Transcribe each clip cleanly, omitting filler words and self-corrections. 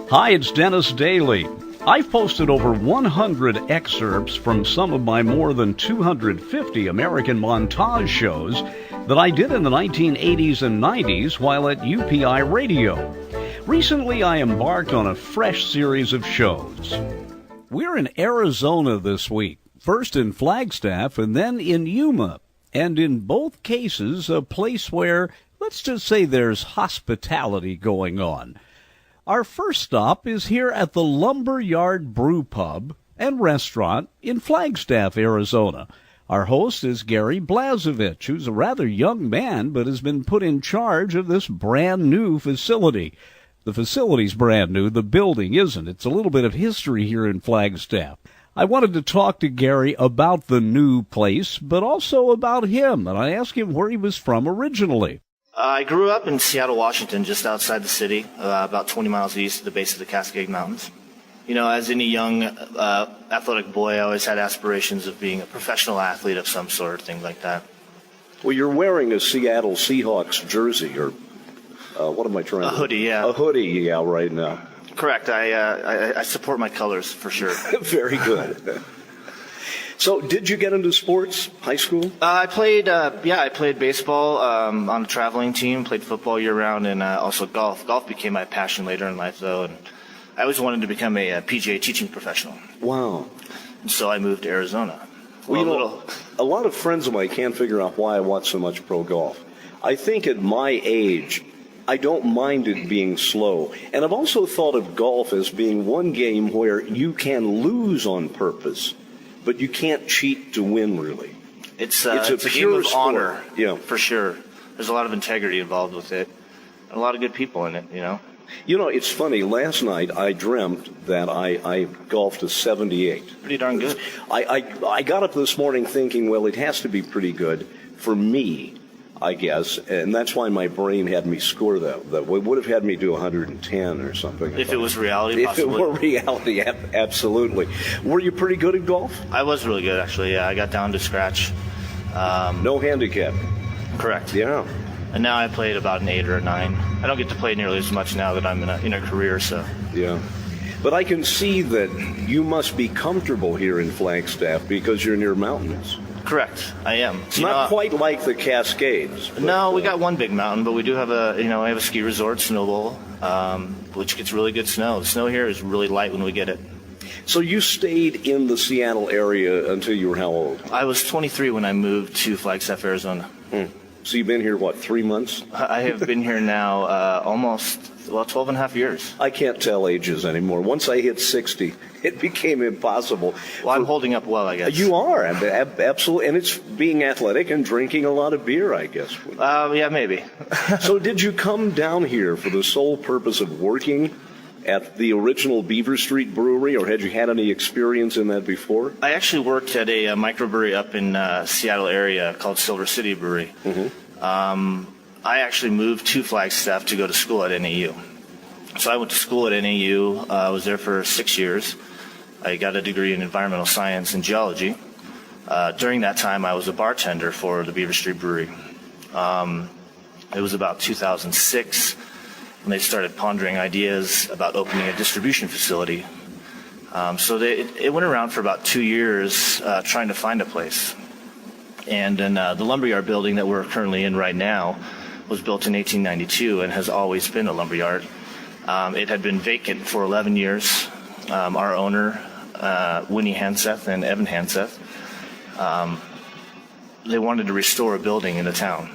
Hi, it's Dennis Daly. I've posted over 100 excerpts from some of my more than 250 American montage shows that I did in the 1980s and 90s while at UPI Radio. Recently, I embarked on a fresh series of shows. We're in Arizona this week, first in Flagstaff and then in Yuma, and in both cases a place where, let's just say, there's hospitality going on. Our first stop is here at the LUMBERYARD brew-pub and restaurant in Flagstaff, Arizona. Our host is Gary Blazevich, who's a rather young man but has been put in charge of this brand-new facility. The facility's brand new, the building isn't. It's a little bit of history here in Flagstaff. I wanted to talk to Gary about the new place, but also about him, and I asked him where he was from originally. I grew up in Seattle, Washington, just outside the city, about 20 miles east of the base of the Cascade Mountains. You know, as any young athletic boy, I always had aspirations of being a professional athlete of some sort, things like that. Well, you're wearing a Seattle Seahawks jersey, or what am I trying to... A hoodie, yeah. A hoodie, yeah, right now. Correct. I support my colors, for sure. Very good. So, did you get into sports, high school? I played baseball on a traveling team, played football year-round, and also golf. Golf became my passion later in life, though, and I always wanted to become a PGA teaching professional. Wow. And so I moved to Arizona. Well, a lot of friends of mine can't figure out why I watch so much pro golf. I think at my age, I don't mind it being slow. And I've also thought of golf as being one game where you can lose on purpose, but you can't cheat to win, really. It's a game of honor, yeah, for sure. There's a lot of integrity involved with it, and a lot of good people in it, you know. You know, it's funny. Last night I dreamt that I golfed a 78. Pretty darn good. I got up this morning thinking, well, it has to be pretty good for me, I guess, and that's why my brain had me score that. That would have had me do 110 or something. If it was reality, possibly. If it were reality, absolutely. Were you pretty good at golf? I was really good, actually, yeah. I got down to scratch. No handicap? Correct. Yeah. And now I played about an 8 or a 9. I don't get to play nearly as much now that I'm in a career, so. Yeah. But I can see that you must be comfortable here in Flagstaff because you're near mountains. Correct, I am. It's not quite like the Cascades. But, no, we got one big mountain, but we do have I have a ski resort, Snow Bowl, which gets really good snow. The snow here is really light when we get it. So you stayed in the Seattle area until you were how old? I was 23 when I moved to Flagstaff, Arizona. So you've been here, 3 months? I have been here now almost 12 and a half years. I can't tell ages anymore. Once I hit 60, it became impossible. Well, I'm holding up well, I guess. You are, absolutely. And it's being athletic and drinking a lot of beer, I guess. Yeah, maybe. So did you come down here for the sole purpose of working at the original Beaver Street Brewery, or had you had any experience in that before? I actually worked at a microbrewery up in Seattle area called Silver City Brewery. Mm-hmm. I actually moved to Flagstaff to go to school at NAU. So I went to school at NAU. I was there for 6 years. I got a degree in environmental science and geology. During that time, I was a bartender for the Beaver Street Brewery. It was about 2006 when they started pondering ideas about opening a distribution facility. So it went around for about 2 years trying to find a place. And then the lumberyard building that we're currently in right now was built in 1892 and has always been a lumberyard. It had been vacant for 11 years. Our owner, Winnie Hanseth and Evan Hanseth, they wanted to restore a building in the town.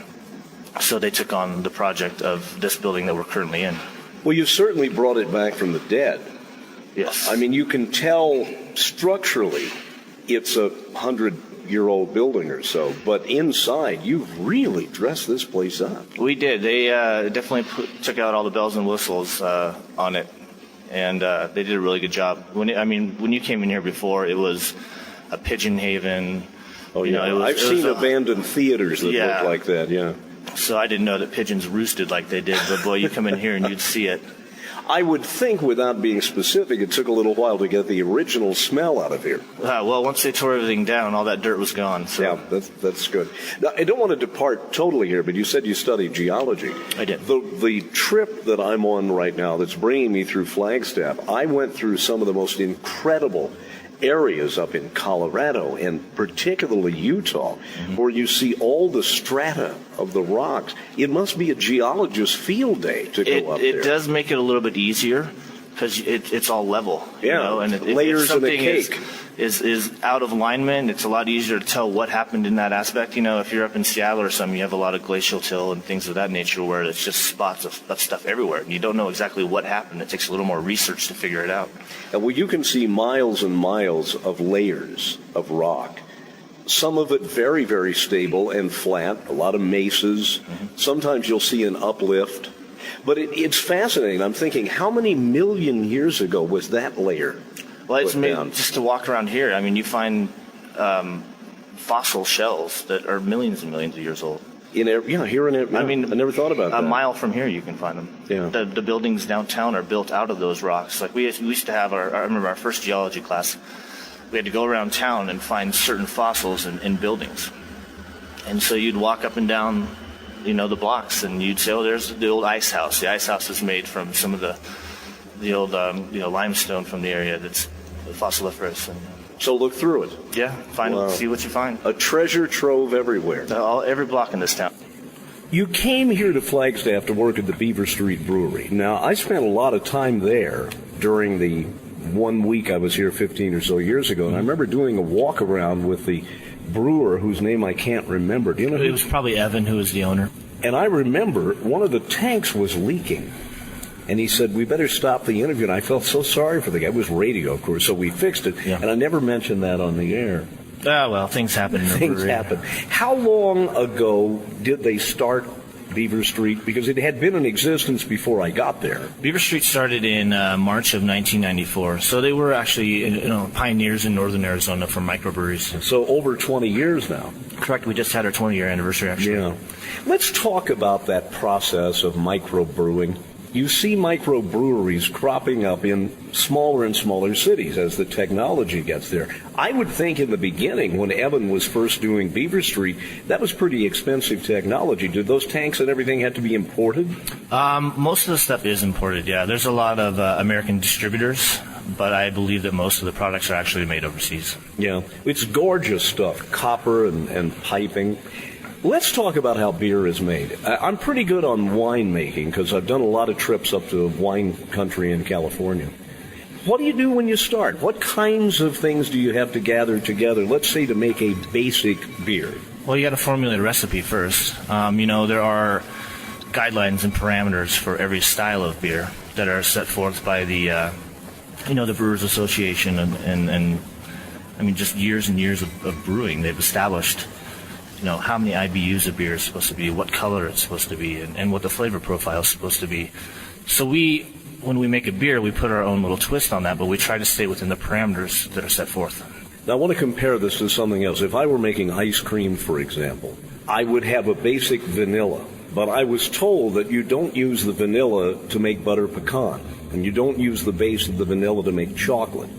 So they took on the project of this building that we're currently in. Well, you certainly brought it back from the dead. Yes. I mean, you can tell structurally it's a 100-year-old building or so, but inside you've really dressed this place up. We did. They definitely took out all the bells and whistles on it, and they did a really good job. When you came in here before, it was a pigeon haven. Oh, yeah. I've seen abandoned theaters that look like that, yeah. So I didn't know that pigeons roosted like they did, but boy, you come in here and you'd see it. I would think, without being specific, it took a little while to get the original smell out of here. Well, once they tore everything down, all that dirt was gone. So. Yeah, that's good. Now, I don't want to depart totally here, but you said you studied geology. I did. The trip that I'm on right now that's bringing me through Flagstaff, I went through some of the most incredible areas up in Colorado and particularly Utah, where you see all the strata of the rocks. It must be a geologist's field day to go up there. It does make it a little bit easier because it's all level. Yeah, you know? And layers if something in a cake. is out of alignment, it's a lot easier to tell what happened in that aspect. You know, if you're up in Seattle or something, you have a lot of glacial till and things of that nature where it's just spots of stuff everywhere. And you don't know exactly what happened. It takes a little more research to figure it out. Well, you can see miles and miles of layers of rock. Some of it very, very stable and flat, a lot of mesas. Sometimes you'll see an uplift. But it's fascinating. I'm thinking, how many million years ago was that layer? Well, it's made just to walk around here. I mean, you find fossil shells that are millions and millions of years old. Here in it. I mean, I never thought about that. A mile from here, you can find them. Yeah. The buildings downtown are built out of those rocks. Like we used to have I remember our first geology class. We had to go around town and find certain fossils in buildings, and so you'd walk up and down, the blocks, and you'd say, "Oh, there's the old ice house." The ice house is made from some of the old limestone from the area that's fossiliferous. And so look through it. Yeah, see what you find. A treasure trove everywhere. Every block in this town. You came here to Flagstaff to work at the Beaver Street Brewery. Now, I spent a lot of time there during the 1 week I was here 15 or so years ago, and I remember doing a walk around with the brewer whose name I can't remember. Do you know? It was probably Evan, who was the owner. And I remember one of the tanks was leaking. And he said, we better stop the interview. And I felt so sorry for the guy. It was radio, of course, so we fixed it. Yeah. And I never mentioned that on the air. Well, things happen. Things happen. How long ago did they start Beaver Street? Because it had been in existence before I got there. Beaver Street started in March of 1994. So they were actually pioneers in northern Arizona for microbreweries. So over 20 years now. Correct. We just had our 20-year anniversary, actually. Yeah. Let's talk about that process of microbrewing. You see microbreweries cropping up in smaller and smaller cities as the technology gets there. I would think in the beginning, when Evan was first doing Beaver Street, that was pretty expensive technology. Did those tanks and everything have to be imported? Most of the stuff is imported, yeah. There's a lot of American distributors, but I believe that most of the products are actually made overseas. Yeah. It's gorgeous stuff, copper and piping. Let's talk about how beer is made. I'm pretty good on winemaking because I've done a lot of trips up to wine country in California. What do you do when you start? What kinds of things do you have to gather together, let's say, to make a basic beer? Well, you got to formulate a recipe first. There are guidelines and parameters for every style of beer that are set forth by the Brewers Association and I mean, just years and years of brewing. They've established how many IBUs a beer is supposed to be, what color it's supposed to be, and what the flavor profile is supposed to be. So when we make a beer, we put our own little twist on that, but we try to stay within the parameters that are set forth. Now, I want to compare this to something else. If I were making ice cream, for example, I would have a basic vanilla, but I was told that you don't use the vanilla to make butter pecan, and you don't use the base of the vanilla to make chocolate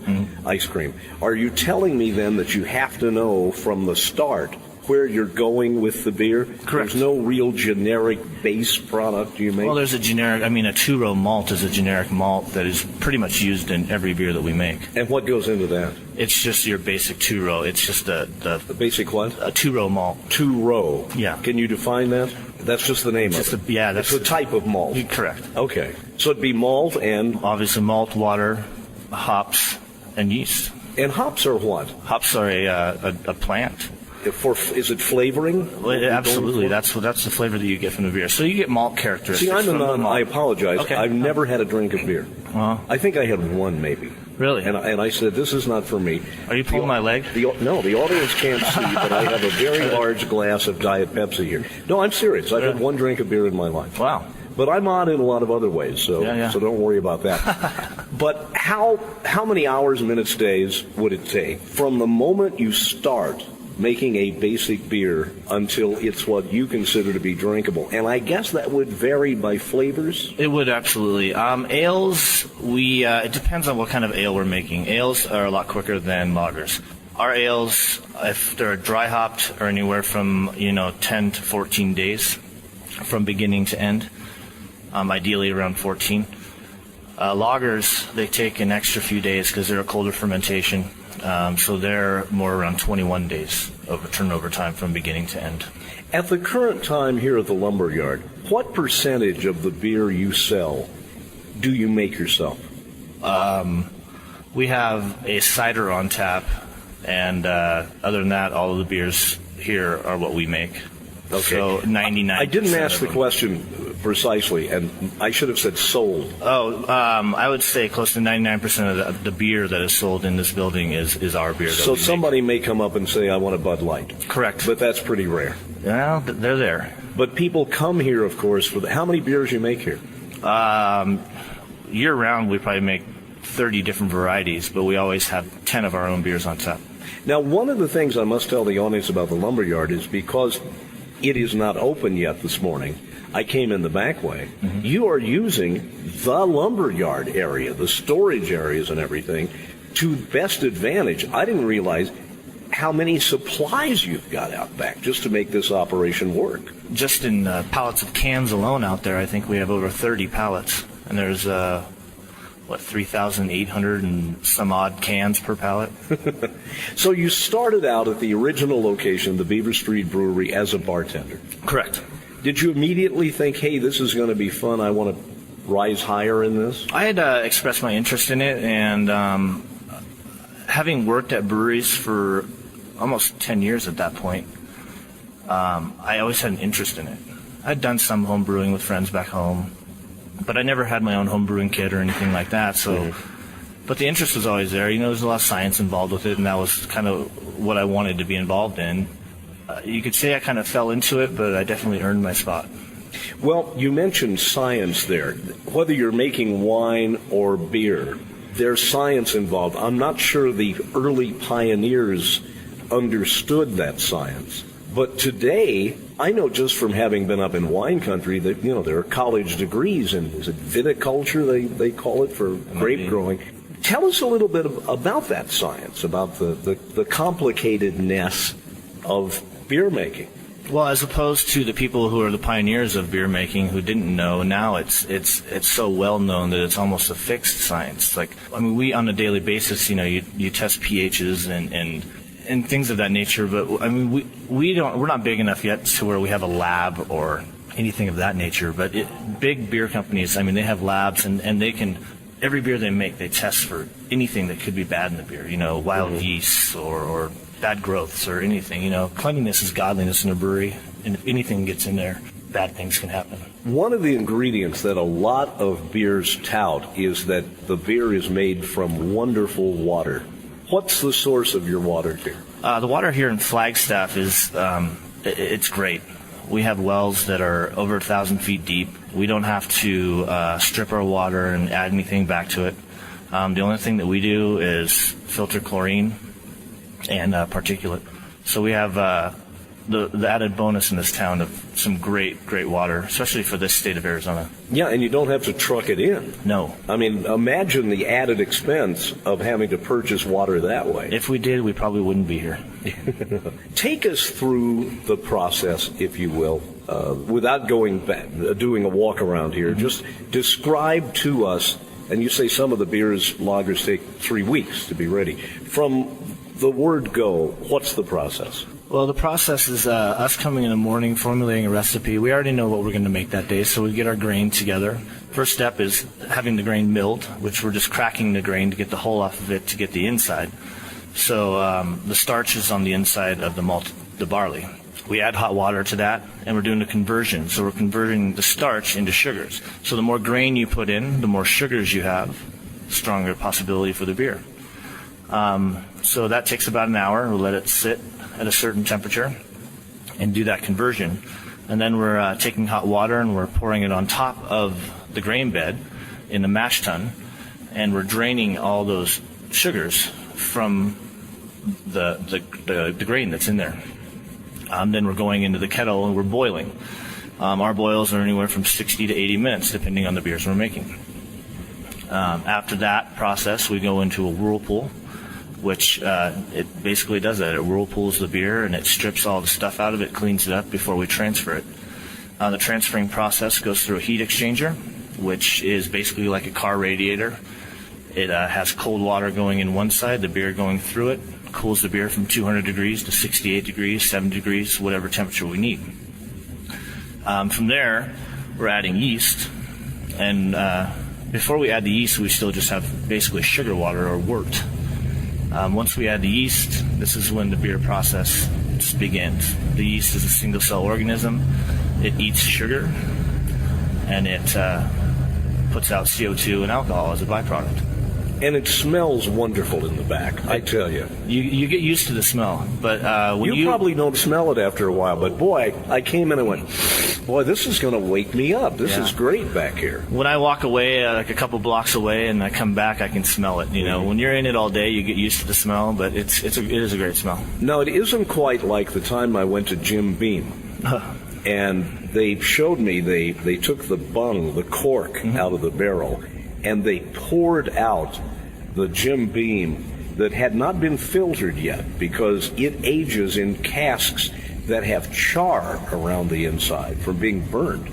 ice cream. Are you telling me then that you have to know from the start where you're going with the beer? Correct. There's no real generic base product you make? Well, there's a two-row malt is a generic malt that is pretty much used in every beer that we make. And what goes into that? It's just your basic two-row. It's just The basic what? a two-row malt. Two-row. Yeah. Can you define that? That's just the name of it. That's the type of malt. Correct. Okay. So it'd be malt and... Obviously malt, water, hops, and yeast. And hops are what? Hops are a plant. Is it flavoring? Well, absolutely. That's the flavor that you get from the beer. So you get malt characteristics. See, I'm a from the non. malt. I apologize. Okay. I've never had a drink of beer. I think I had one, maybe. Really? And I said, this is not for me. Are you pulling my leg? No, the audience can't see, but I have a very large glass of Diet Pepsi here. No, I'm serious. I've had one drink of beer in my life. Wow. But I'm odd in a lot of other ways, so don't worry about that. But how many hours, minutes, days would it take from the moment you start making a basic beer until it's what you consider to be drinkable. And I guess that would vary by flavors? It would, absolutely. Ales, it depends on what kind of ale we're making. Ales are a lot quicker than lagers. Our ales, if they're dry hopped, are anywhere from 10 to 14 days from beginning to end. Ideally around 14. Lagers, they take an extra few days because they're a colder fermentation. So they're more around 21 days of turnover time from beginning to end. At the current time here at the Lumberyard, what percentage of the beer you sell do you make yourself? We have a cider on tap, and other than that, all of the beers here are what we make. Okay. So 99%. I didn't ask the question precisely, and I should have said sold. I would say close to 99% of the beer that is sold in this building is our beer. So somebody may come up and say, I want a Bud Light. Correct. But that's pretty rare. Well, they're there. But people come here, of course, for how many beers you make here? Year-round, we probably make 30 different varieties, but we always have 10 of our own beers on tap. Now, one of the things I must tell the audience about the Lumberyard is because it is not open yet this morning, I came in the back way. Mm-hmm. You are using the Lumberyard area, the storage areas and everything, to best advantage. I didn't realize how many supplies you've got out back just to make this operation work. Just in pallets of cans alone out there, I think we have over 30 pallets. And there's, 3,800 and some odd cans per pallet. So you started out at the original location, the Beaver Street Brewery, as a bartender. Correct. Did you immediately think, hey, this is going to be fun, I want to rise higher in this? I had expressed my interest in it, and having worked at breweries for almost 10 years at that point, I always had an interest in it. I'd done some home brewing with friends back home, but I never had my own home brewing kit or anything like that. So, But the interest was always there. There's a lot of science involved with it, and that was kind of what I wanted to be involved in. You could say I kind of fell into it, but I definitely earned my spot. Well, you mentioned science there. Whether you're making wine or beer, there's science involved. I'm not sure the early pioneers understood that science. But today, I know just from having been up in wine country that, there are college degrees in, is it viticulture they call it, for grape growing. Tell us a little bit about that science, about the complicatedness of beer making. Well, as opposed to the people who are the pioneers of beer making who didn't know, now it's so well known that it's almost a fixed science. We on a daily basis, you test pHs and things of that nature, but we're not big enough yet to where we have a lab or anything of that nature. But big beer companies, they have labs and they can. Every beer they make, they test for anything that could be bad in the beer. Wild yeast or bad growths or anything. Cleanliness is godliness in a brewery, and if anything gets in there, bad things can happen. One of the ingredients that a lot of beers tout is that the beer is made from wonderful water. What's the source of your water here? The water here in Flagstaff is it's great. We have wells that are over 1,000 feet deep. We don't have to strip our water and add anything back to it. The only thing that we do is filter chlorine and particulate. So we have the added bonus in this town of some great water, especially for this state of Arizona. Yeah, and you don't have to truck it in. No. Imagine the added expense of having to purchase water that way. If we did, we probably wouldn't be here. Take us through the process, if you will, without going back, doing a walk around here. Mm-hmm. Just describe to us, and you say some of the lagers take 3 weeks to be ready. From the word go, what's the process? Well, the process is us coming in the morning, formulating a recipe. We already know what we're going to make that day, so we get our grain together. First step is having the grain milled, which we're just cracking the grain to get the hull off of it to get the inside. So the starch is on the inside of the malt, the barley. We add hot water to that, and we're doing a conversion. So we're converting the starch into sugars. So the more grain you put in, the more sugars you have, stronger possibility for the beer. So that takes about an hour. We'll let it sit at a certain temperature and do that conversion. And then we're taking hot water and we're pouring it on top of the grain bed in the mash tun, and we're draining all those sugars from the grain that's in there. Then we're going into the kettle and we're boiling. Our boils are anywhere from 60 to 80 minutes, depending on the beers we're making. After that process, we go into a whirlpool, which it basically does that. It whirlpools the beer and it strips all the stuff out of it, cleans it up before we transfer it. The transferring process goes through a heat exchanger, which is basically like a car radiator. It has cold water going in one side, the beer going through it, cools the beer from 200 degrees to 68 degrees, 70 degrees, whatever temperature we need. From there, we're adding yeast, and before we add the yeast, we still just have basically sugar water or wort. Once we add the yeast, this is when the beer process begins. The yeast is a single-cell organism. It eats sugar, and it puts out CO2 and alcohol as a byproduct. And it smells wonderful in the back, I tell you. You get used to the smell, but when you probably don't smell it after a while, but boy, I came in and went, boy, this is going to wake me up. This is great back here. When I walk away, like a couple blocks away, and I come back, I can smell it. You know, when you're in it all day, you get used to the smell, but it is a great smell. No, it isn't quite like the time I went to Jim Beam. And they showed me, they took the bung, the cork, out of the barrel, and they poured out the Jim Beam that had not been filtered yet because it ages in casks that have char around the inside from being burned.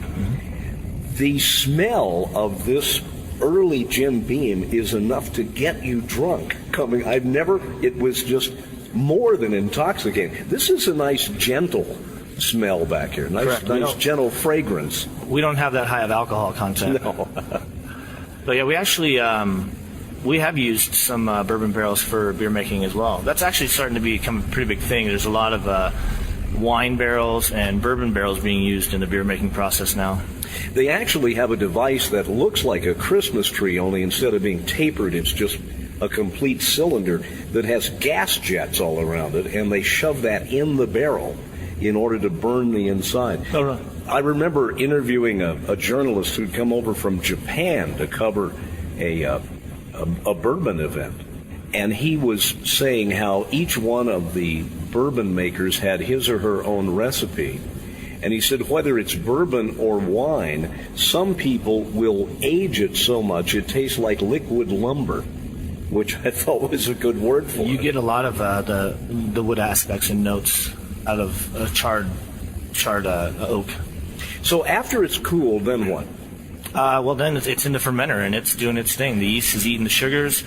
The smell of this early Jim Beam is enough to get you drunk. It was just more than intoxicating. This is a nice, gentle smell back here. Nice gentle fragrance. We don't have that high of alcohol content. No. But yeah, we actually we have used some bourbon barrels for beer making as well. That's actually starting to become a pretty big thing. There's a lot of wine barrels and bourbon barrels being used in the beer making process now. They actually have a device that looks like a Christmas tree, only instead of being tapered, it's just a complete cylinder that has gas jets all around it, and they shove that in the barrel in order to burn the inside. Oh, right. I remember interviewing a journalist who'd come over from Japan to cover a bourbon event, and he was saying how each one of the bourbon makers had his or her own recipe. And he said whether it's bourbon or wine, some people will age it so much it tastes like liquid lumber, which I thought was a good word for it. You get a lot of the wood aspects and notes out of charred oak. So after it's cooled, then what? Well, then it's in the fermenter, and it's doing its thing. The yeast is eating the sugars,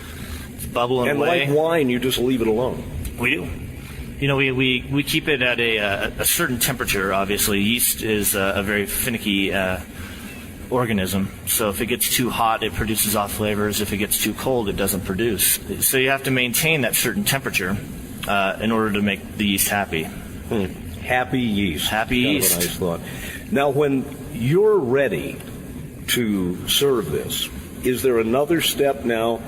it's bubbling away. And like wine, you just leave it alone. We do. You know, we keep it at a certain temperature, obviously. Yeast is a very finicky organism. So if it gets too hot, it produces off flavors. If it gets too cold, it doesn't produce. So you have to maintain that certain temperature in order to make the yeast happy. Happy yeast. Happy yeast. Kind of a nice thought. Now, when you're ready to serve this, is there another step now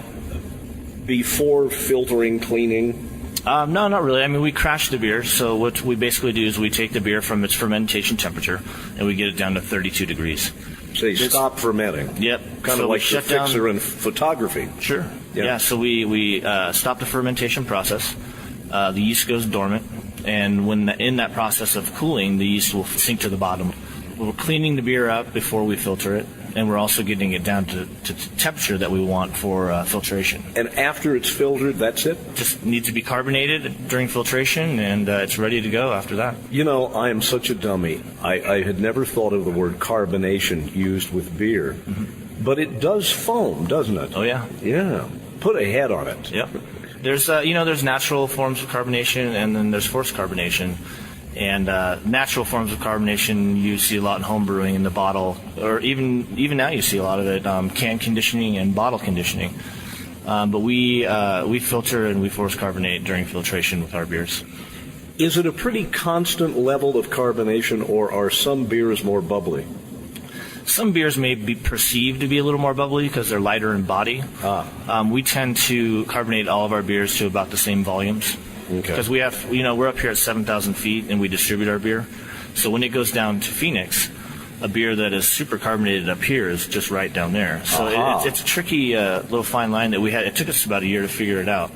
before filtering, cleaning? No, not really. I mean, we crash the beer. So what we basically do is we take the beer from its fermentation temperature and we get it down to 32 degrees. So you stop fermenting. Yep. Kind of like the fixer in photography. Sure. Yeah. So we stop the fermentation process. The yeast goes dormant, and when in that process of cooling, the yeast will sink to the bottom. We're cleaning the beer up before we filter it, and we're also getting it down to temperature that we want for filtration. And after it's filtered, that's it? Just needs to be carbonated during filtration, and it's ready to go after that. You know, I am such a dummy. I had never thought of the word carbonation used with beer. But it does foam, doesn't it? Oh, yeah. Yeah. Put a head on it. Yep. There's, there's natural forms of carbonation, and then there's forced carbonation. And natural forms of carbonation you see a lot in home brewing in the bottle, or even now you see a lot of it, can conditioning and bottle conditioning. But we filter and we force carbonate during filtration with our beers. Is it a pretty constant level of carbonation, or are some beers more bubbly? Some beers may be perceived to be a little more bubbly because they're lighter in body. We tend to carbonate all of our beers to about the same volumes. Because we have, we're up here at 7,000 feet and we distribute our beer. So when it goes down to Phoenix, a beer that is super carbonated up here is just right down there. So it's a tricky little fine line that we had. It took us about a year to figure it out.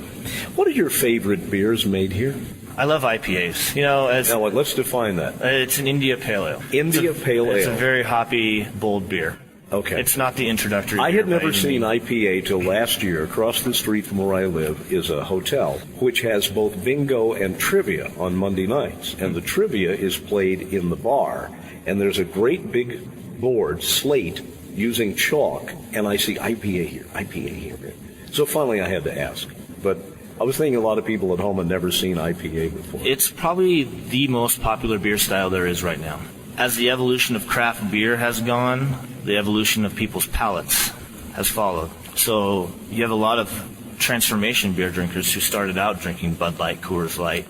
What are your favorite beers made here? I love IPAs. Now, let's define that. It's an India Pale Ale. Pale Ale. It's a very hoppy, bold beer. Okay. It's not the introductory I beer had never by any seen means. IPA till last year. Across the street from where I live is a hotel which has both bingo and trivia on Monday nights. And the trivia is played in the bar. And there's a great big board, slate, using chalk. And I see IPA here, IPA here. So finally I had to ask. But I was thinking a lot of people at home had never seen IPA before. It's probably the most popular beer style there is right now. As the evolution of craft beer has gone, the evolution of people's palates has followed. So you have a lot of transformation beer drinkers who started out drinking Bud Light, Coors Light,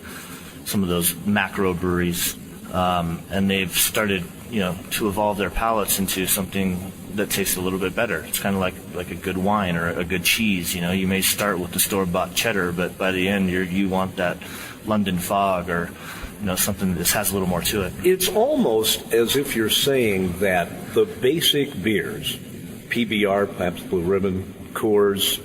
some of those macro breweries, and they've started, to evolve their palates into something that tastes a little bit better. It's kind of like a good wine or a good cheese. You may start with the store-bought cheddar, but by the end you want that London Fog or something that has a little more to it. It's almost as if you're saying that the basic beers, PBR, Pabst Blue Ribbon, Coors,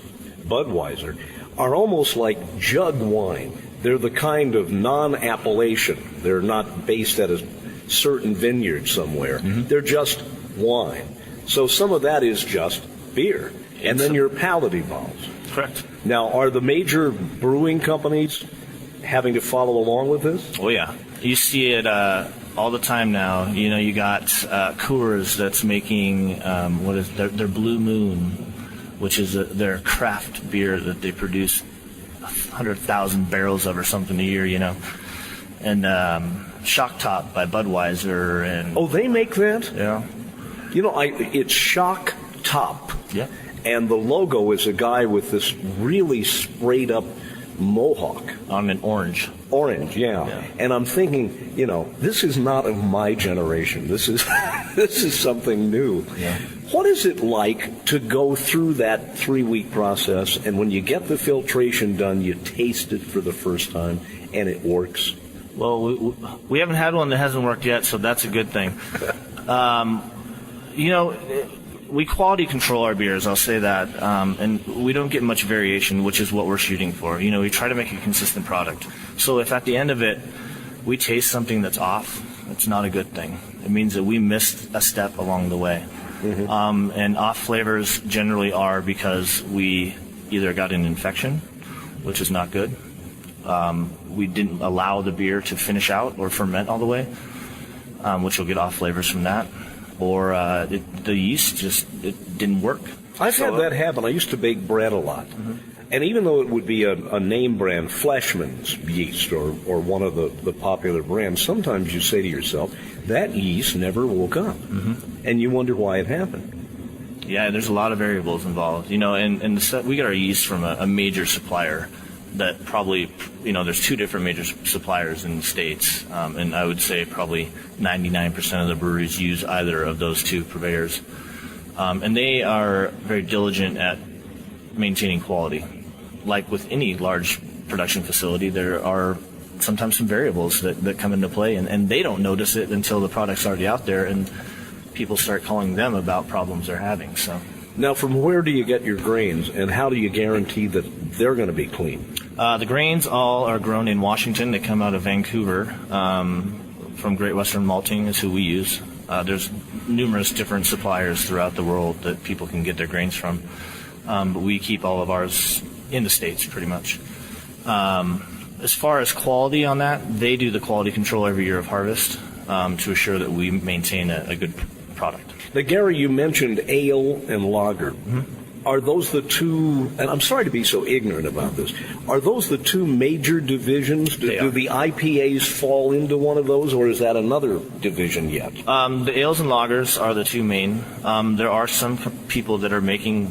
Budweiser, are almost like jug wine. They're the kind of non-appellation. They're not based at a certain vineyard somewhere. Mm-hmm. They're just wine. So some of that is just beer. And then your palate evolves. Correct. Now, are the major brewing companies having to follow along with this? Oh, yeah. You see it all the time now. You got Coors that's making, their Blue Moon, which is their craft beer that they produce 100,000 barrels of or something a year, And Shock Top by Budweiser. And oh, they make that? Yeah. It's Shock Top. Yeah. And the logo is a guy with this really sprayed up mohawk. On an orange. Orange, yeah. And I'm thinking, this is not of my generation. This is this is something new. Yeah. What is it like to go through that 3-week process, and when you get the filtration done, you taste it for the first time, and it works? Well, we haven't had one that hasn't worked yet, so that's a good thing. We quality control our beers, I'll say that, and we don't get much variation, which is what we're shooting for. We try to make a consistent product. So if at the end of it we taste something that's off, it's not a good thing. It means that we missed a step along the way. Mm-hmm. And off flavors generally are because we either got an infection, which is not good. We didn't allow the beer to finish out or ferment all the way, which will get off flavors from that. Or the yeast it didn't work. I've had that happen. I used to bake bread a lot. Mm-hmm. And even though it would be a name brand, Fleshman's yeast or one of the popular brands, sometimes you say to yourself, that yeast never woke up. Mm-hmm. And you wonder why it happened. Yeah, there's a lot of variables involved. And we get our yeast from a major supplier that probably, there's 2 different major suppliers in the States, and I would say probably 99% of the breweries use either of those 2 purveyors. And they are very diligent at maintaining quality. Like with any large production facility, there are sometimes some variables that come into play, and they don't notice it until the product's already out there, and people start calling them about problems they're having. So. Now, from where do you get your grains, and how do you guarantee that they're going to be clean? The grains all are grown in Washington. They come out of Vancouver. From Great Western Malting is who we use. There's numerous different suppliers throughout the world that people can get their grains from. But we keep all of ours in the States pretty much. As far as quality on that, they do the quality control every year of harvest to assure that we maintain a good product. Now, Gary, you mentioned ale and lager. Mm-hmm. Are those the 2, and I'm sorry to be so ignorant about this, are those the 2 major divisions? Do the IPAs fall into one of those, or is that another division yet? The ales and lagers are the 2 main. There are some people that are making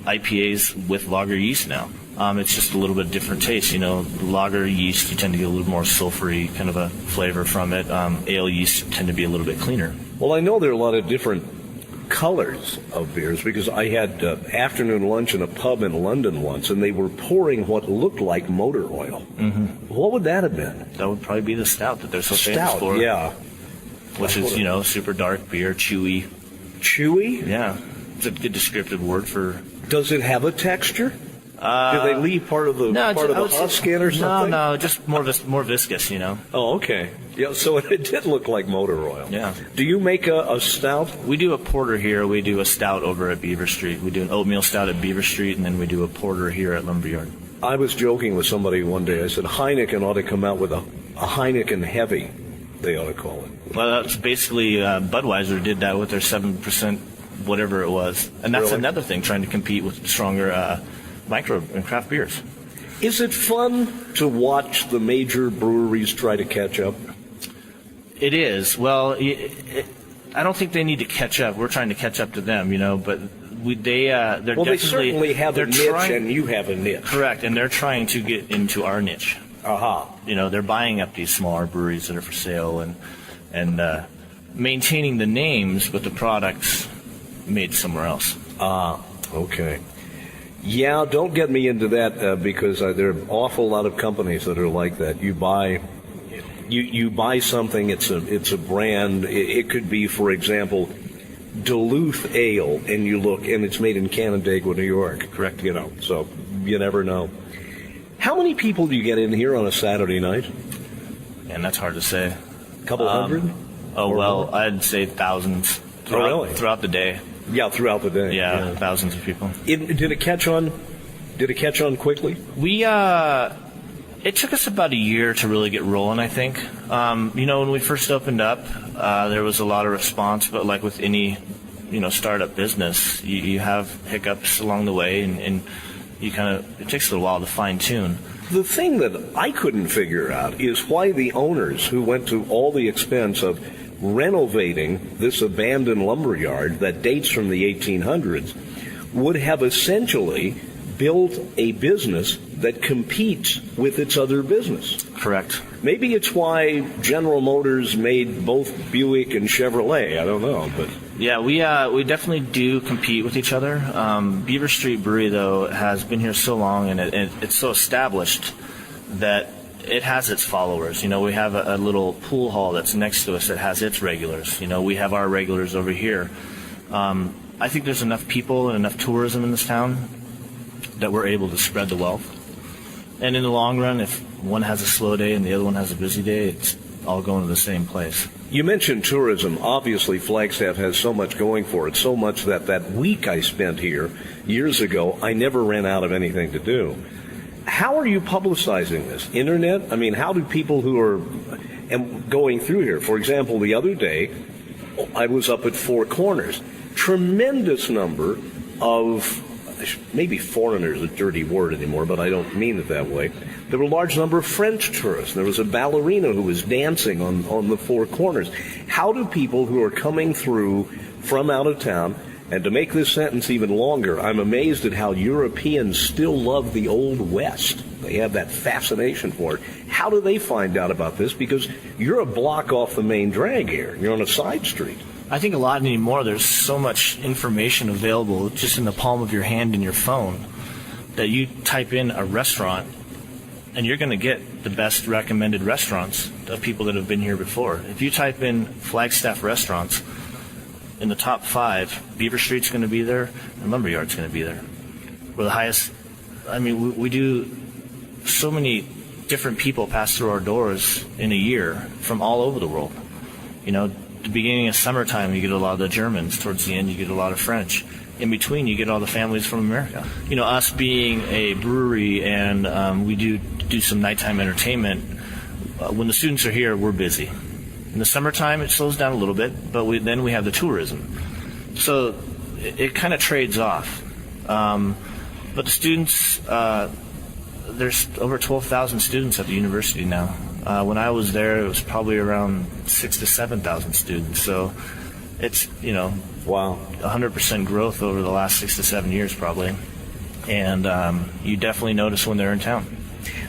IPAs with lager yeast now. It's just a little bit different taste. Lager yeast, you tend to get a little more sulfury kind of a flavor from it. Ale yeast tend to be a little bit cleaner. Well, I know there are a lot of different colors of beers because I had afternoon lunch in a pub in London once, and they were pouring what looked like motor oil. Mm-hmm. What would that have been? That would probably be the stout that they're so famous for. Yeah. Which is, super dark beer, chewy. Chewy? Yeah. It's a good descriptive word for... Does it have a texture? Do they leave part of the husk in or something? No, just more viscous, Oh, okay. Yeah, so it did look like motor oil. Yeah. Do you make a stout? We do a porter here. We do a stout over at Beaver Street. We do an oatmeal stout at Beaver Street, and then we do a porter here at Lumberyard. I was joking with somebody one day. I said Heineken ought to come out with a Heineken Heavy, they ought to call it. Well, that's basically Budweiser did that with their 7%, whatever it was. And that's another thing, trying to compete with stronger micro and craft beers. Is it fun to watch the major breweries try to catch up? It is. Well, I don't think they need to catch up. We're trying to catch up to them, but they're well, they certainly have a niche, and you have a niche. Correct, and they're trying to get into our niche. They're buying up these smaller breweries that are for sale and maintaining the names, but the products made somewhere else. Okay. Yeah, don't get me into that because there are an awful lot of companies that are like that. You buy something, it's a brand. It could be, for example, Duluth Ale, and you look, and it's made in Canandaigua, New York. Correct. So you never know. How many people do you get in here on a Saturday night? And that's hard to say. A couple hundred? Well, I'd say thousands. Throughout the day. Yeah, throughout the day. Yeah, thousands of people. Did it catch on? Did it catch on quickly? It took us about a year to really get rolling, I think. When we first opened up, there was a lot of response, but like with any, startup business, you have hiccups along the way, and it takes a little while to fine tune. The thing that I couldn't figure out is why the owners who went to all the expense of renovating this abandoned lumber yard that dates from the 1800s would have essentially built a business that competes with its other business. Correct. Maybe it's why General Motors made both Buick and Chevrolet. I don't know, but yeah, we definitely do compete with each other. Beaver Street Brewery, though, has been here so long and it's so established that it has its followers. We have a little pool hall that's next to us that has its regulars. We have our regulars over here. I think there's enough people and enough tourism in this town that we're able to spread the wealth. And in the long run, if one has a slow day and the other one has a busy day, it's all going to the same place. You mentioned tourism. Obviously, Flagstaff has so much going for it, so much that week I spent here years ago, I never ran out of anything to do. How are you publicizing this? Internet? I mean, how do people who are going through here, for example, the other day, I was up at Four Corners. Tremendous number of, maybe foreigner is a dirty word anymore, but I don't mean it that way. There were a large number of French tourists. There was a ballerina who was dancing on the Four Corners. How do people who are coming through from out of town, and to make this sentence even longer, I'm amazed at how Europeans still love the Old West. They have that fascination for it. How do they find out about this? Because you're a block off the main drag here. You're on a side street. I think a lot anymore, there's so much information available just in the palm of your hand in your phone that you type in a restaurant and you're going to get the best recommended restaurants of people that have been here before. If you type in Flagstaff restaurants, in the top 5, Beaver Street's going to be there and Lumberyard's going to be there. We're the highest. I mean, we do so many different people pass through our doors in a year from all over the world. The beginning of summertime, you get a lot of the Germans. Towards the end, you get a lot of French. In between, you get all the families from America. Us being a brewery and we do some nighttime entertainment, when the students are here, we're busy. In the summertime, it slows down a little bit, but then we have the tourism. So it kind of trades off. But the students, there's over 12,000 students at the university now. When I was there, it was probably around 6,000 to 7,000 students. So it's, wow, 100% growth over the last 6 to 7 years probably. And you definitely notice when they're in town.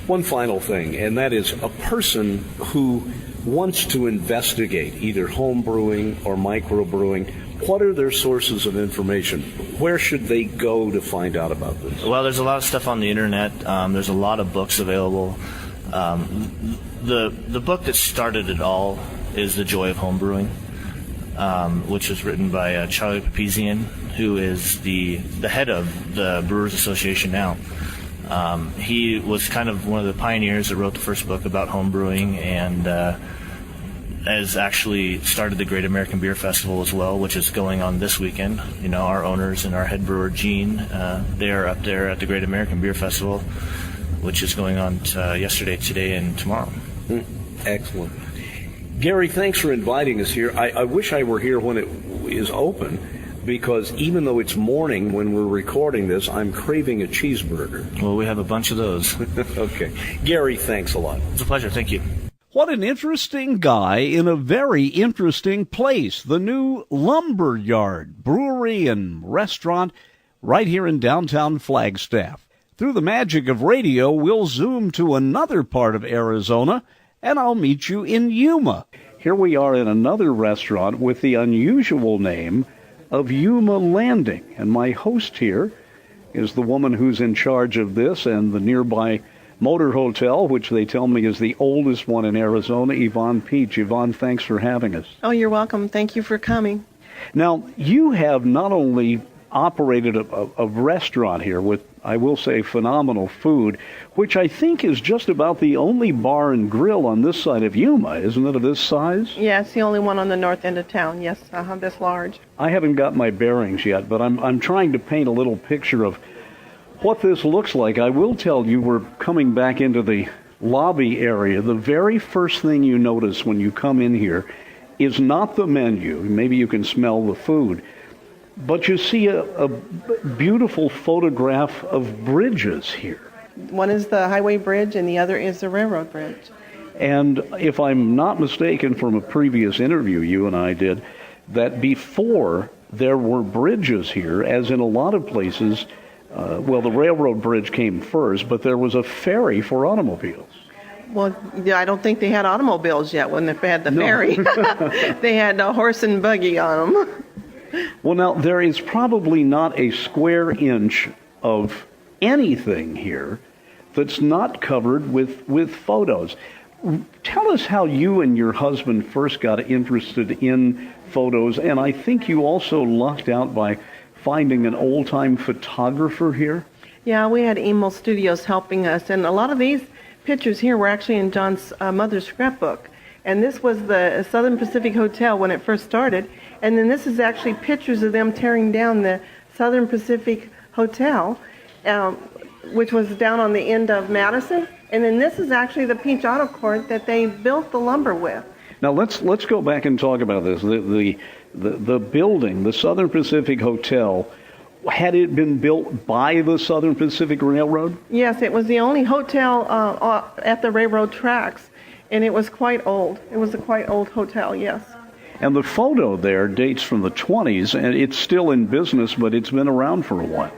One final thing, and that is a person who wants to investigate either home brewing or microbrewing. What are their sources of information? Where should they go to find out about this? Well, there's a lot of stuff on the internet. There's a lot of books available. The book that started it all is The Joy of Homebrewing, which was written by Charlie Papazian, who is the head of the Brewers Association now. He was kind of one of the pioneers that wrote the first book about home brewing, and has actually started the Great American Beer Festival as well, which is going on this weekend. You know, our owners and our head brewer, Gene, they are up there at the Great American Beer Festival, which is going on yesterday, today, and tomorrow. Excellent. Gary, thanks for inviting us here. I wish I were here when it is open, because even though it's morning when we're recording this, I'm craving a cheeseburger. Well, we have a bunch of those. Okay. Gary, thanks a lot. It's a pleasure. Thank you. What an interesting guy in a very interesting place. The new LUMBERYARD brewery and restaurant right here in downtown Flagstaff. Through the magic of radio, we'll zoom to another part of Arizona, and I'll meet you in Yuma. Here we are in another restaurant with the unusual name of Yuma Landing. And my host here is the woman who's in charge of this and the nearby Motor Hotel, which they tell me is the oldest one in Arizona, Yvonne Peach. Yvonne, thanks for having us. Oh, you're welcome. Thank you for coming. Now, you have not only operated a restaurant here with, I will say, phenomenal food, which I think is just about the only bar and grill on this side of Yuma, isn't it, of this size? Yeah, it's the only one on the north end of town. Yes, this large. I haven't got my bearings yet, but I'm trying to paint a little picture of what this looks like. I will tell you, we're coming back into the lobby area. The very first thing you notice when you come in here is not the menu. Maybe you can smell the food. But you see a beautiful photograph of bridges here. One is the highway bridge and the other is the railroad bridge. And if I'm not mistaken from a previous interview you and I did, that before there were bridges here, as in a lot of places, well, the railroad bridge came first, but there was a ferry for automobiles. Well, yeah, I don't think they had automobiles yet when they had the ferry. They had a horse and buggy on them. Well, now, there is probably not a square inch of anything here that's not covered with photos. Tell us how you and your husband first got interested in photos, and I think you also lucked out by finding an old-time photographer here. Yeah, we had Emil Studios helping us, and a lot of these pictures here were actually in John's mother's scrapbook. And this was the Southern Pacific Hotel when it first started. And then this is actually pictures of them tearing down the Southern Pacific Hotel, which was down on the end of Madison. And then this is actually the Peach Auto Court that they built the lumber with. Now let's go back and talk about this. The building, the Southern Pacific Hotel, had it been built by the Southern Pacific Railroad? Yes, it was the only hotel at the railroad tracks, and it was quite old. It was a quite old hotel, yes. And the photo there dates from the 20s, and it's still in business, but it's been around for a while.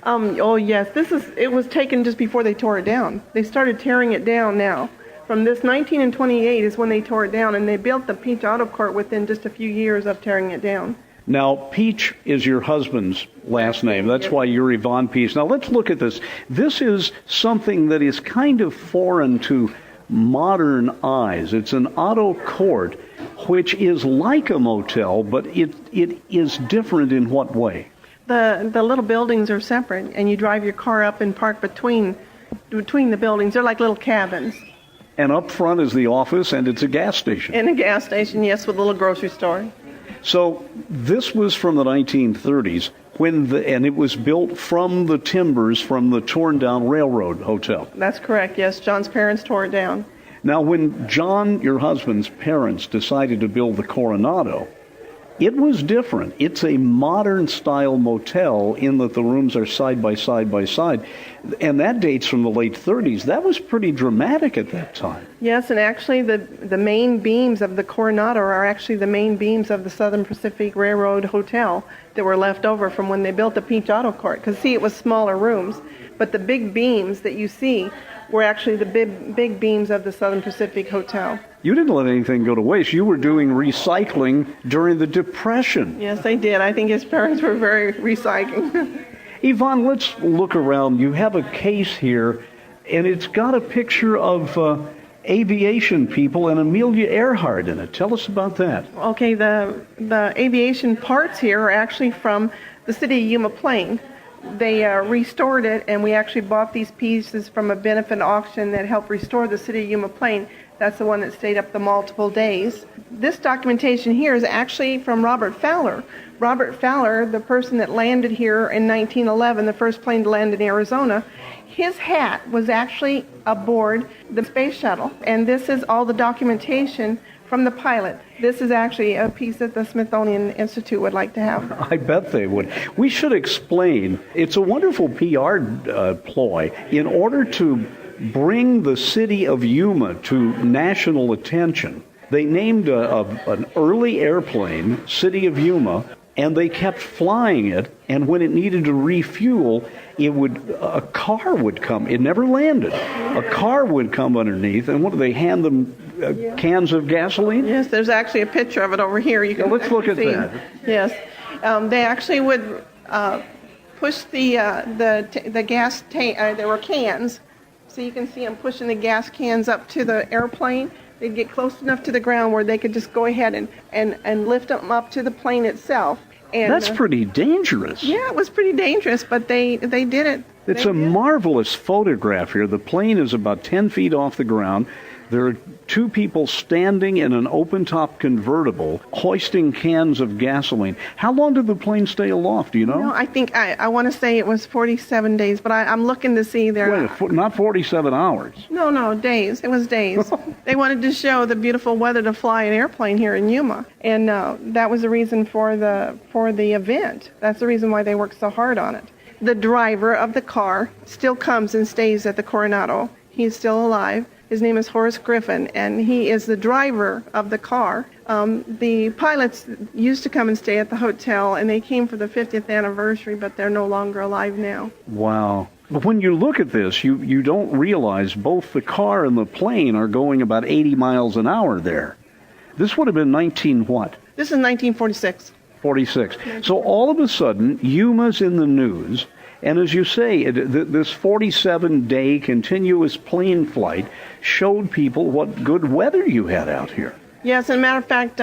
Oh yes, it was taken just before they tore it down. They started tearing it down now. From this 1928 is when they tore it down, and they built the Peach Auto Court within just a few years of tearing it down. Now, Peach is your husband's last name. That's why you're Yvonne Peach. Now, let's look at this. This is something that is kind of foreign to modern eyes. It's an auto court, which is like a motel, but it is different in what way? The little buildings are separate, and you drive your car up and park between the buildings. They're like little cabins. And up front is the office, and it's a gas station. And a gas station, yes, with a little grocery store. So this was from the 1930s, and it was built from the timbers from the torn-down railroad hotel. That's correct, yes. John's parents tore it down. Now, when John, your husband's parents, decided to build the Coronado, it was different. It's a modern-style motel in that the rooms are side by side by side, and that dates from the late 30s. That was pretty dramatic at that time. Yes, and actually the main beams of the Coronado are actually the main beams of the Southern Pacific Railroad Hotel that were left over from when they built the Peach Auto Court. Because, see, it was smaller rooms, but the big beams that you see were actually the big beams of the Southern Pacific Hotel. You didn't let anything go to waste. You were doing recycling during the Depression. Yes, they did. I think his parents were very recycling. Yvonne, let's look around. You have a case here, and it's got a picture of aviation people and Amelia Earhart in it. Tell us about that. Okay, the aviation parts here are actually from the city of Yuma Plain. they restored it, and we actually bought these pieces from a benefit auction that helped restore the City of Yuma plane. That's the one that stayed up the multiple days. This documentation here is actually from Robert Fowler. Robert Fowler, the person that landed here in 1911, the first plane to land in Arizona, his hat was actually aboard the space shuttle. And this is all the documentation from the pilot. This is actually a piece that the Smithsonian Institute would like to have. I bet they would. We should explain. It's a wonderful PR ploy in order to bring the city of Yuma to national attention. They named an early airplane, City of Yuma, and they kept flying it, and when it needed to refuel, a car would come. It never landed. A car would come underneath, and what do they hand them? Cans of gasoline? Yes, there's actually a picture of it over here. You can let's look at see. that. Yes, they actually would push the gas tank. There were cans, so you can see them pushing the gas cans up to the airplane. They'd get close enough to the ground where they could just go ahead and lift them up to the plane itself. And, that's pretty dangerous. Yeah, it was pretty dangerous, but they did it. It's a marvelous photograph here. The plane is about 10 feet off the ground. There are two people standing in an open-top convertible, hoisting cans of gasoline. How long did the plane stay aloft, do you know? No, I think, I want to say it was 47 days, but I'm looking to see there. Wait, not 47 hours. No, days. It was days. They wanted to show the beautiful weather to fly an airplane here in Yuma, and that was the reason for the event. That's the reason why they worked so hard on it. The driver of the car still comes and stays at the Coronado. He's still alive. His name is Horace Griffin, and he is the driver of the car. The pilots used to come and stay at the hotel, and they came for the 50th anniversary, but they're no longer alive now. Wow. But when you look at this, you don't realize both the car and the plane are going about 80 miles an hour there. This would have been 19 what? This is 1946. 46. So all of a sudden, Yuma's in the news. And as you say, this 47-day continuous plane flight showed people what good weather you had out here. Yes, as a matter of fact,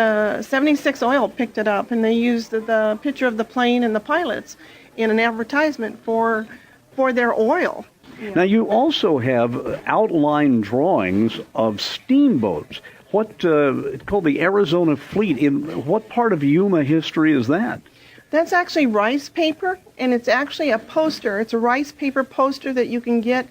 76 Oil picked it up, and they used the picture of the plane and the pilots in an advertisement for their oil. Yeah. Now, you also have outline drawings of steamboats. It's called the Arizona Fleet. In what part of Yuma history is that? That's actually rice paper, and it's actually a poster. It's a rice paper poster that you can get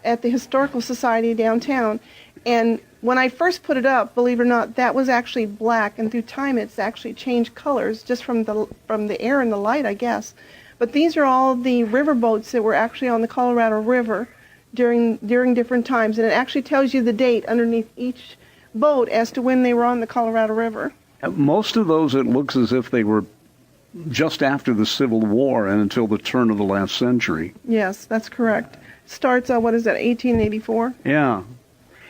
at the Historical Society downtown. And when I first put it up, believe it or not, that was actually black, and through time it's actually changed colors just from the air and the light, I guess. But these are all the river boats that were actually on the Colorado River during different times, and it actually tells you the date underneath each boat as to when they were on the Colorado River. Most of those, it looks as if they were just after the Civil War and until the turn of the last century. Yes, that's correct. Starts, 1884? Yeah.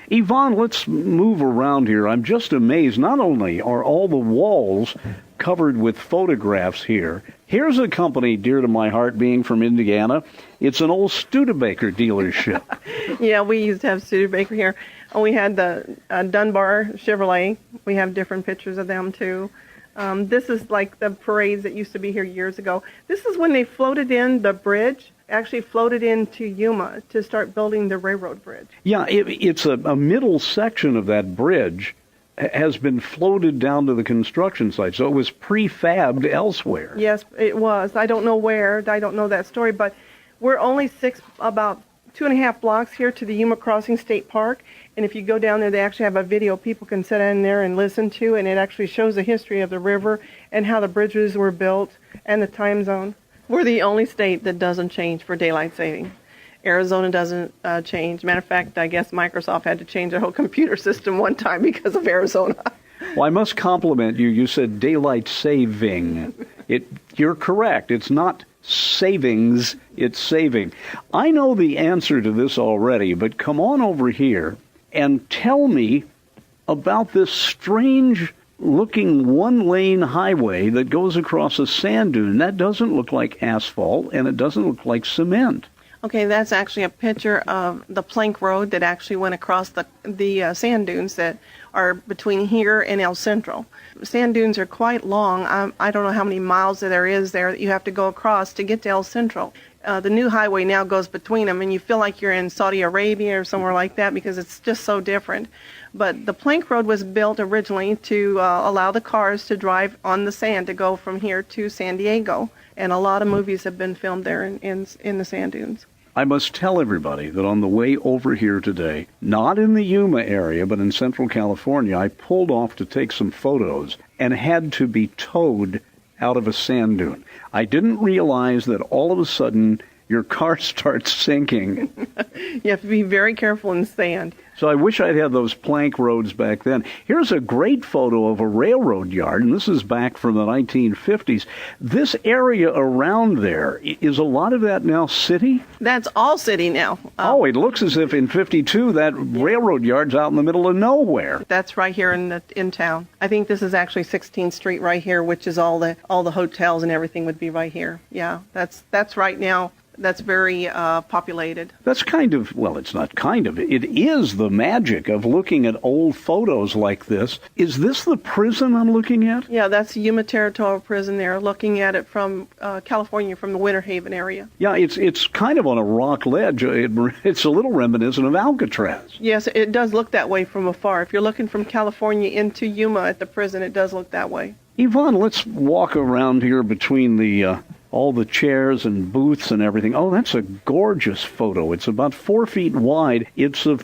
Yvonne, let's move around here. I'm just amazed. Not only are all the walls covered with photographs here, here's a company dear to my heart, being from Indiana. It's an old Studebaker dealership. Yeah, we used to have Studebaker here. We had the Dunbar Chevrolet. We have different pictures of them, too. This is like the parades that used to be here years ago. This is when they floated in the bridge, actually floated into Yuma to start building the railroad bridge. Yeah, it's a middle section of that bridge has been floated down to the construction site, so it was prefabbed elsewhere. Yes, it was. I don't know where. I don't know that story, but we're only about 2.5 blocks here to the Yuma Crossing State Park. And if you go down there, they actually have a video people can sit in there and listen to, and it actually shows the history of the river and how the bridges were built and the time zone. We're the only state that doesn't change for daylight saving. Arizona doesn't change. Matter of fact, I guess Microsoft had to change their whole computer system one time because of Arizona. Well, I must compliment you. You said daylight saving. You're correct. It's not savings, it's saving. I know the answer to this already, but come on over here and tell me about this strange-looking one-lane highway that goes across a sand dune. That doesn't look like asphalt, and it doesn't look like cement. Okay, that's actually a picture of the plank road that actually went across the sand dunes that are between here and El Centro. Sand dunes are quite long. I don't know how many miles there is there that you have to go across to get to El Centro. The new highway now goes between them, and you feel like you're in Saudi Arabia or somewhere like that because it's just so different. But the plank road was built originally to allow the cars to drive on the sand to go from here to San Diego. And a lot of movies have been filmed there in the sand dunes. I must tell everybody that on the way over here today, not in the Yuma area, but in Central California, I pulled off to take some photos and had to be towed out of a sand dune. I didn't realize that all of a sudden your car starts sinking. You have to be very careful in sand. So I wish I'd had those plank roads back then. Here's a great photo of a railroad yard, and this is back from the 1950s. This area around there, is a lot of that now city? That's all city now. It looks as if in 52 that railroad yard's out in the middle of nowhere. That's right here in town. I think this is actually 16th Street right here, which is all the hotels and everything would be right here. Yeah, that's right now. That's very populated. That's kind of, well, it's not kind of, it is the magic of looking at old photos like this. Is this the prison I'm looking at? Yeah, that's Yuma Territorial Prison there, looking at it from California, from the Winter Haven area. Yeah, it's kind of on a rock ledge. It's a little reminiscent of Alcatraz. Yes, it does look that way from afar. If you're looking from California into Yuma at the prison, it does look that way. Yvonne, let's walk around here between the all the chairs and booths and everything. Oh, that's a gorgeous photo. It's about 4 feet wide. It's of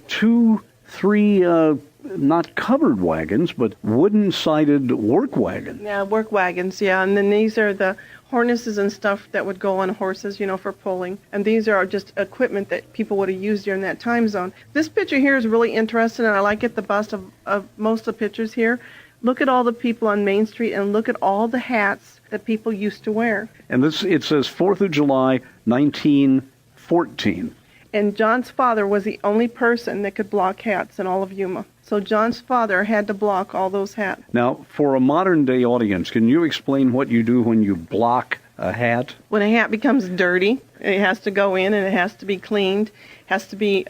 three, not covered wagons, but wooden-sided work wagons. Yeah, work wagons, yeah. And then these are the harnesses and stuff that would go on horses, for pulling. And these are just equipment that people would have used during that time zone. This picture here is really interesting, and I like it the best of most of the pictures here. Look at all the people on Main Street and look at all the hats that people used to wear. And it says 4th of July, 1914. And John's father was the only person that could block hats in all of Yuma. So John's father had to block all those hats. Now, for a modern-day audience, can you explain what you do when you block a hat? When a hat becomes dirty, it has to go in and it has to be cleaned. Has to be,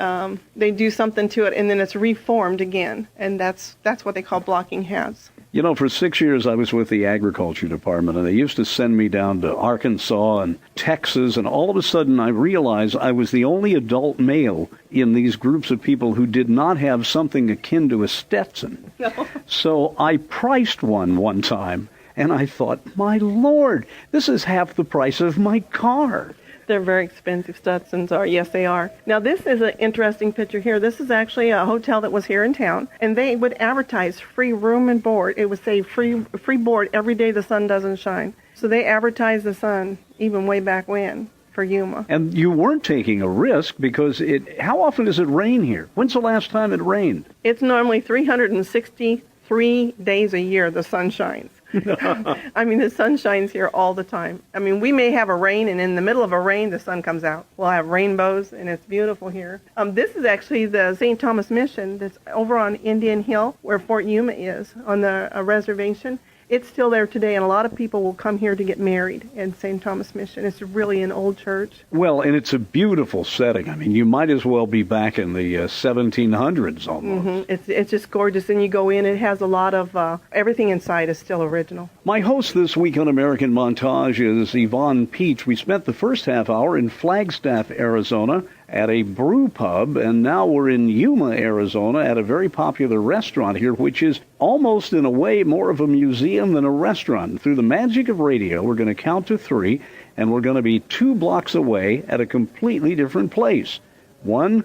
they do something to it and then it's reformed again. And that's what they call blocking hats. For 6 years I was with the agriculture department, and they used to send me down to Arkansas and Texas, and all of a sudden I realized I was the only adult male in these groups of people who did not have something akin to a Stetson. No. So I priced one time, and I thought, my Lord, this is half the price of my car. They're very expensive, Stetsons are. Yes, they are. Now, this is an interesting picture here. This is actually a hotel that was here in town, and they would advertise free room and board. It would say free board every day the sun doesn't shine. So they advertised the sun even way back when for Yuma. And you weren't taking a risk because how often does it rain here? When's the last time it rained? It's normally 363 days a year the sun shines. The sun shines here all the time. We may have a rain, and in the middle of a rain, the sun comes out. We'll have rainbows, and it's beautiful here. This is actually the St. Thomas Mission that's over on Indian Hill, where Fort Yuma is, on the reservation. It's still there today, and a lot of people will come here to get married in St. Thomas Mission. It's really an old church. Well, and it's a beautiful setting. You might as well be back in the 1700s almost. Mm-hmm. It's just gorgeous, and you go in, it has a lot of, everything inside is still original. My host this week on American Montage is Yvonne Peach. We spent the first half hour in Flagstaff, Arizona, at a brew pub, and now we're in Yuma, Arizona, at a very popular restaurant here, which is almost in a way more of a museum than a restaurant. Through the magic of radio, we're going to count to 3, and we're going to be 2 blocks away at a completely different place. 1,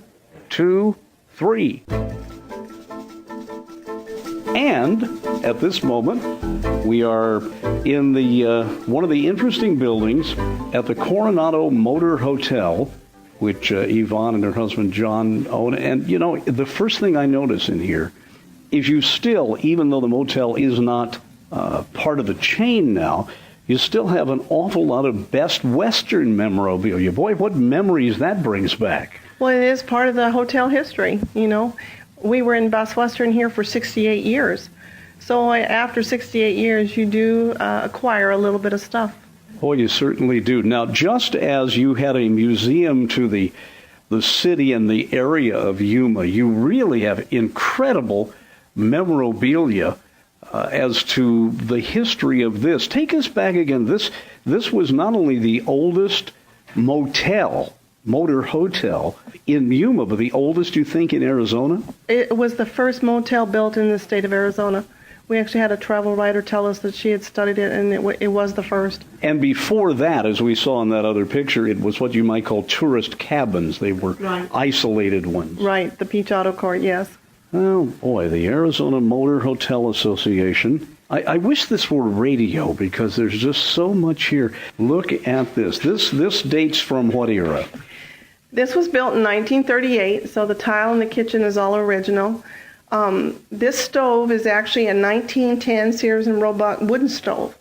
2, 3. And at this moment, we are in the one of the interesting buildings at the Coronado Motor Hotel, which Yvonne and her husband John own. And, the first thing I notice in here is you still, even though the motel is not part of the chain now, you still have an awful lot of Best Western memorabilia. Boy, what memories that brings back. Well, it is part of the hotel history, We were in Best Western here for 68 years. So after 68 years, you do acquire a little bit of stuff. Oh, you certainly do. Now, just as you had a museum to the city and the area of Yuma, you really have incredible memorabilia as to the history of this. Take us back again. This was not only the oldest motor hotel in Yuma, but the oldest, you think, in Arizona? It was the first motel built in the state of Arizona. We actually had a travel writer tell us that she had studied it, and it was the first. And before that, as we saw in that other picture, it was what you might call tourist cabins. They were isolated ones. Right, the Peach Auto Court, yes. Oh, boy, the Arizona Motor Hotel Association. I wish this were radio because there's just so much here. Look at this. This dates from what era? This was built in 1938, so the tile in the kitchen is all original. This stove is actually a 1910 Sears and Roebuck wooden stove.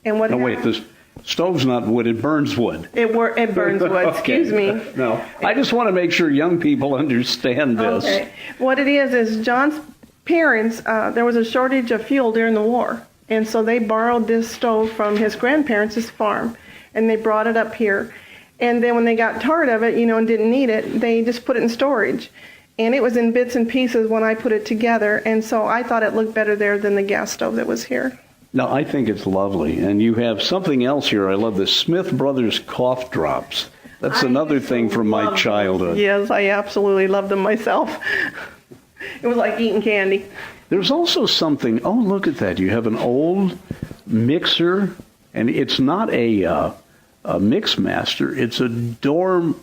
And what? No, wait, this stove's not wood; it burns wood. It burns wood. Okay. Excuse me. No, I just want to make sure young people understand this. Okay. What it is John's parents. There was a shortage of fuel during the war, and so they borrowed this stove from his grandparents' farm, and they brought it up here. And then when they got tired of it, and didn't need it, they just put it in storage. And it was in bits and pieces when I put it together, and so I thought it looked better there than the gas stove that was here. No, I think it's lovely. And you have something else here. I love the Smith Brothers cough drops. That's another thing from my childhood. Yes, I absolutely loved them myself. It was like eating candy. There's also something, oh, look at that. You have an old mixer, and it's not a mix master. It's a Dormeyer.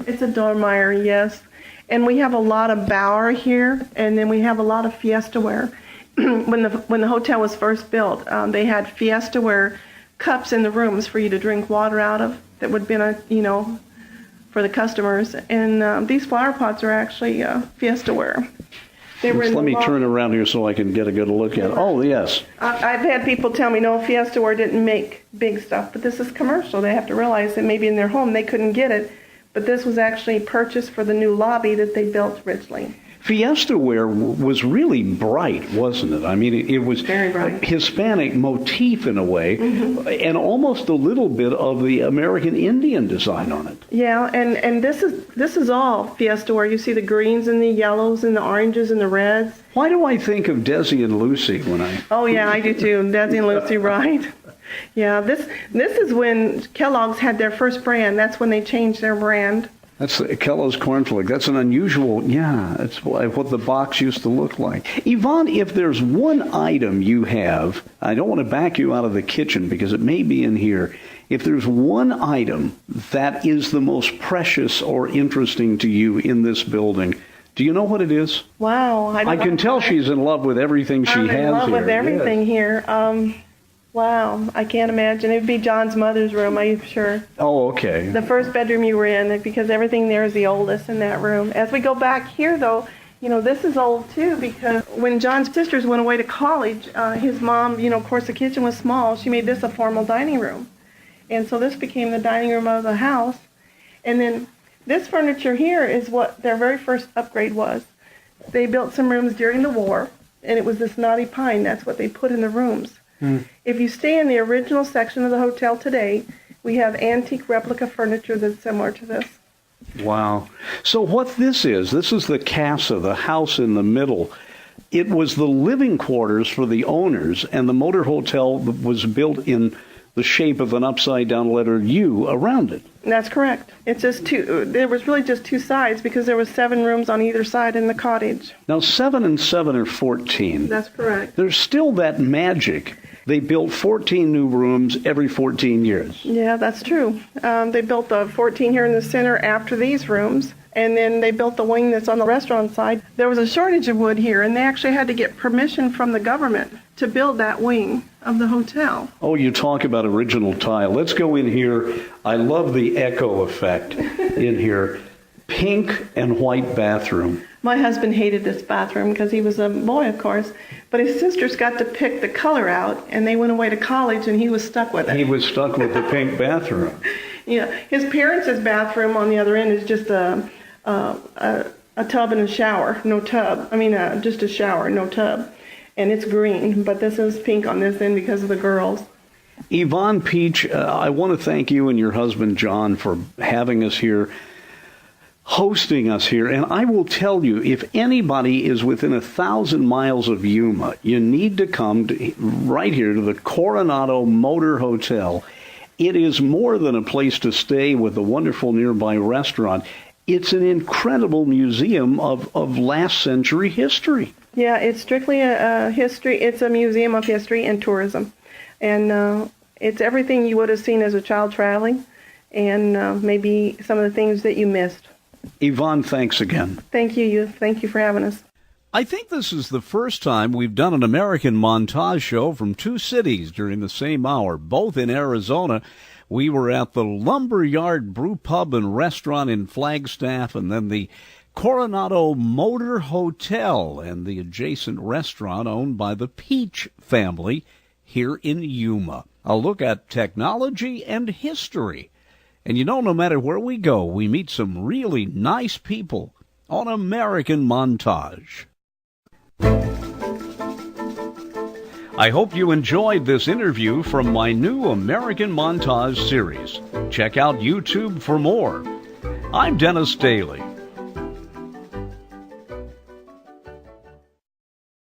It's a Dormeyer, yes. And we have a lot of Bauer here, and then we have a lot of Fiestaware. When the hotel was first built, they had Fiestaware cups in the rooms for you to drink water out of that would have been, for the customers. And these flower pots are actually Fiestaware. Let me turn around here so I can get a good look at it. Oh, yes. I've had people tell me, no, Fiestaware didn't make big stuff, but this is commercial. They have to realize that maybe in their home they couldn't get it. But this was actually purchased for the new lobby that they built originally. Fiestaware was really bright, wasn't it? I mean, it was very bright. Hispanic motif in a way, and almost a little bit of the American Indian design on it. Yeah, and this is all Fiestaware. You see the greens and the yellows and the oranges and the reds. Why do I think of Desi and Lucy when I... Oh, yeah, I do too. Desi and Lucy, right. Yeah, this is when Kellogg's had their first brand. That's when they changed their brand. That's Kellogg's Cornflake. That's an unusual, that's what the box used to look like. Yvonne, if there's one item you have, I don't want to back you out of the kitchen because it may be in here. If there's one item that is the most precious or interesting to you in this building, do you know what it is? Wow. I can tell she's in love with everything she has here. I'm in love with everything here. Wow, I can't imagine. It would be John's mother's room, I'm sure. Oh, okay. The first bedroom you were in, because everything there is the oldest in that room. As we go back here, though, this is old, too, because when John's sisters went away to college, his mom, of course, the kitchen was small. She made this a formal dining room. And so this became the dining room of the house. And then this furniture here is what their very first upgrade was. They built some rooms during the war, and it was this knotty pine. That's what they put in the rooms. If you stay in the original section of the hotel today, we have antique replica furniture that's similar to this. Wow. So what this is the casa, the house in the middle. It was the living quarters for the owners, and the motor hotel was built in the shape of an upside-down letter U around it. That's correct. It's just there was really just two sides because there was 7 rooms on either side in the cottage. Now, 7 and 7 are 14. That's correct. There's still that magic. They built 14 new rooms every 14 years. Yeah, that's true. They built the 14 here in the center after these rooms, and then they built the wing that's on the restaurant side. There was a shortage of wood here, and they actually had to get permission from the government to build that wing of the hotel. Oh, you talk about original tile. Let's go in here. I love the echo effect in here. Pink and white bathroom. My husband hated this bathroom because he was a boy, of course, but his sisters got to pick the color out, and they went away to college, and he was stuck with it. He was stuck with the pink bathroom. Yeah, his parents' bathroom on the other end is just a tub and a shower, no tub. Just a shower, no tub. And it's green, but this is pink on this end because of the girls. Yvonne Peach, I want to thank you and your husband, John, for having us here, hosting us here. And I will tell you, if anybody is within 1,000 miles of Yuma, you need to come right here to the Coronado Motor Hotel It is more than a place to stay with a wonderful nearby restaurant. It's an incredible museum of last century history. Yeah, it's strictly a history. It's a museum of history and tourism. And it's everything you would have seen as a child traveling, and maybe some of the things that you missed. Yvonne, thanks again. Thank you. Thank you for having us. I think this is the first time we've done an American Montage show from two cities during the same hour, both in Arizona. We were at the LUMBERYARD brew-pub and restaurant in Flagstaff, and then the Coronado Motor Hotel and the adjacent restaurant owned by the Peach family here in Yuma. A look at technology and history. And you know, no matter where we go, we meet some really nice people on American Montage. I hope you enjoyed this interview from my new American Montage series. Check out YouTube for more. I'm Dennis Daly.